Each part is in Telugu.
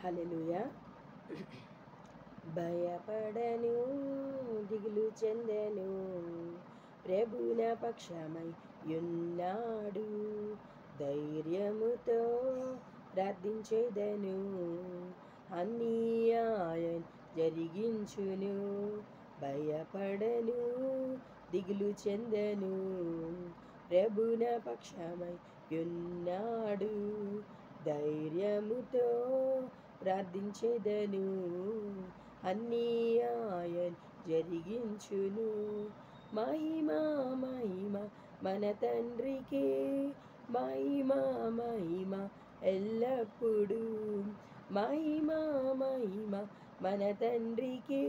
హల్లెలూయా. భయపడను, దిగులు చెందెను, ప్రభు నా పక్షమై యున్నాడు. ధైర్యముతో ప్రార్థించెదను, అన్నీ ఆయన జరిగించును. భయపడను, దిగులు చెందెను, ప్రభు నా పక్షమై యున్నాడు. ధైర్యముతో ప్రార్థించెదను, అన్నీ ఆయన జరిగించును. మహిమా మహిమ మన తండ్రికి, మహిమా మహిమ ఎల్లప్పుడూ. మహిమా మహిమ మన తండ్రికి,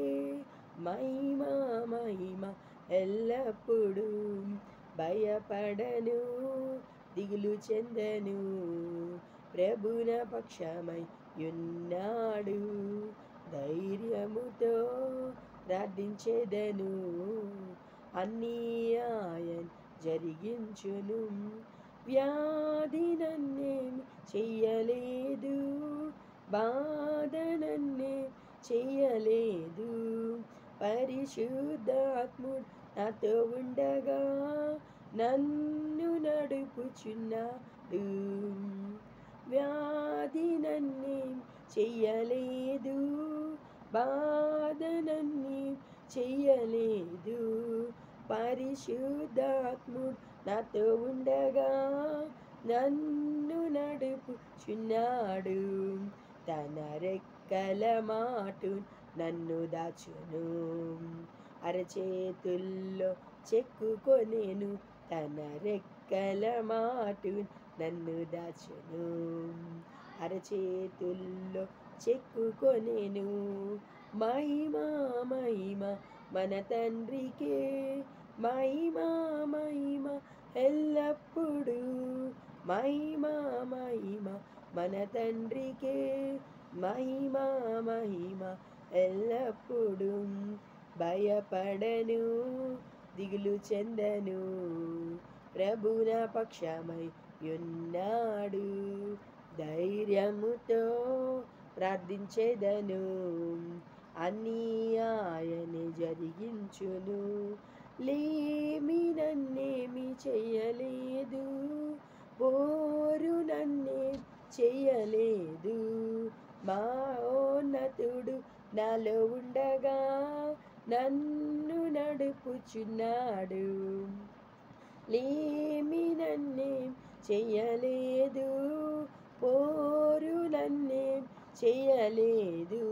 మహిమా మహిమ ఎల్లప్పుడూ. భయపడను, దిగులు చెందను, ప్రభు నా పక్షమై యున్నాడు. ధైర్యముతో ప్రార్థించెదను, అన్నీ ఆయన జరిగించును. వ్యాధి నన్నేమి చెయ్యలేదు, బాధ నన్నేం చెయ్యలేదు. పరిశుద్ధాత్ముడు నాతో ఉండగా నన్ను నడుపుచున్నాడు. వ్యాధి నన్నేం చెయ్యలేదు, బాధ నన్నేం చెయ్యలేదు. పరిశుద్ధాత్ముడు నాతో ఉండగా నన్ను నడుపుచున్నాడు. తన రెక్కల మాటు నన్ను దాచును, అరచేతుల్లో చెక్కుకొనేను. తన రెక్కల మాటు నన్ను దాచును, అరచేతుల్లో చెక్కుకొనేను. మహిమా మహిమ మన తండ్రికే, మహిమా మహిమ ఎల్లప్పుడూ. మహిమా మహిమ మన తండ్రికే, మహిమా మహిమ ఎల్లప్పుడూ. భయపడను, దిగులు చెందను, ప్రభు నా పక్షమై యున్నాడు. ధైర్యముతో ప్రార్థించెదను, అన్నీ ఆయనే జరిగించును. లేమి నన్నేమి చెయ్యలేదు, బోరు నన్నేం చెయ్యలేదు. మహోన్నతుడు నాలో ఉండగా నన్ను నడుపుచున్నాడు. లేమి నన్నేం చెయ్యలేదు, పోరు నన్నేం చెయ్యలేదు.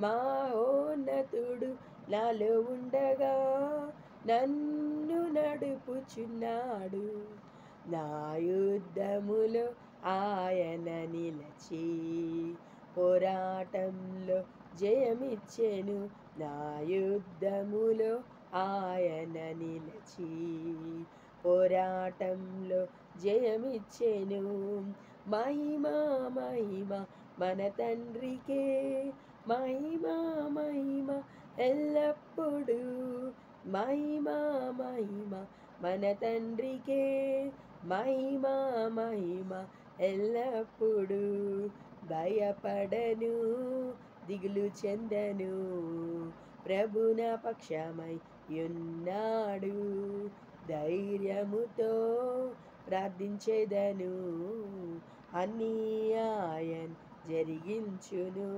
మహోన్నతుడు నాలో ఉండగా నన్ను నడుపుచున్నాడు. నా యుద్ధములో ఆయన నిలచి పోరాటంలో జయమిచ్చెను. నా యుద్ధములో ఆయన నిలచి పోరాటంలో జయమిచ్చెను. మహిమా మహిమ మన తండ్రికే, మహిమా మహిమ ఎల్లప్పుడూ. మహిమా మహిమ మన తండ్రికే, మహిమా మహిమ ఎల్లప్పుడూ. భయపడను, దిగులు చెందను, ప్రభు నా పక్షమై యున్నాడు. ధైర్యముతో ప్రార్థించెదను, అన్నీ ఆయన జరిగించును.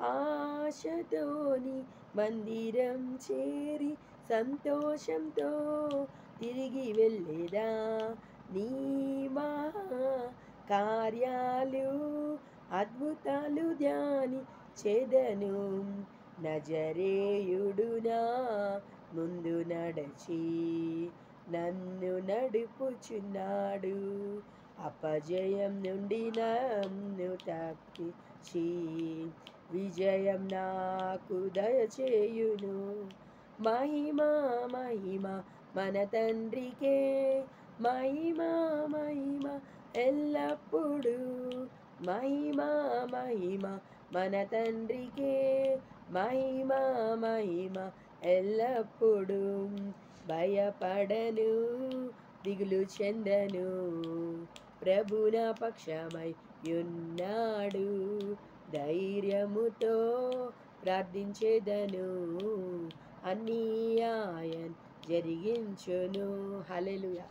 ఆశతోని మందిరం చేరి సంతోషంతో తిరిగి వెళ్ళేదా. నీ మహా కార్యాలు అద్భుతాలు ధ్యానించెదను. నజరేయుడునా ముందు నడచి నన్ను నడుపుచున్నాడు. అపజయం నుండి నన్ను తప్పించి విజయం నాకు దయచేయును. మహిమా మహిమ మన తండ్రికే, మహిమా మహిమ ఎల్లప్పుడూ. మహిమా మహిమ మన తండ్రికే, మహిమా మహిమ ఎల్లప్పుడూ. భయపడను, దిగులు చెందను, ప్రభు నా పక్షమై యున్నాడు. భయముతో ప్రార్థించేదను, అన్నీ ఆయన జరిగించును. హల్లెలూయా.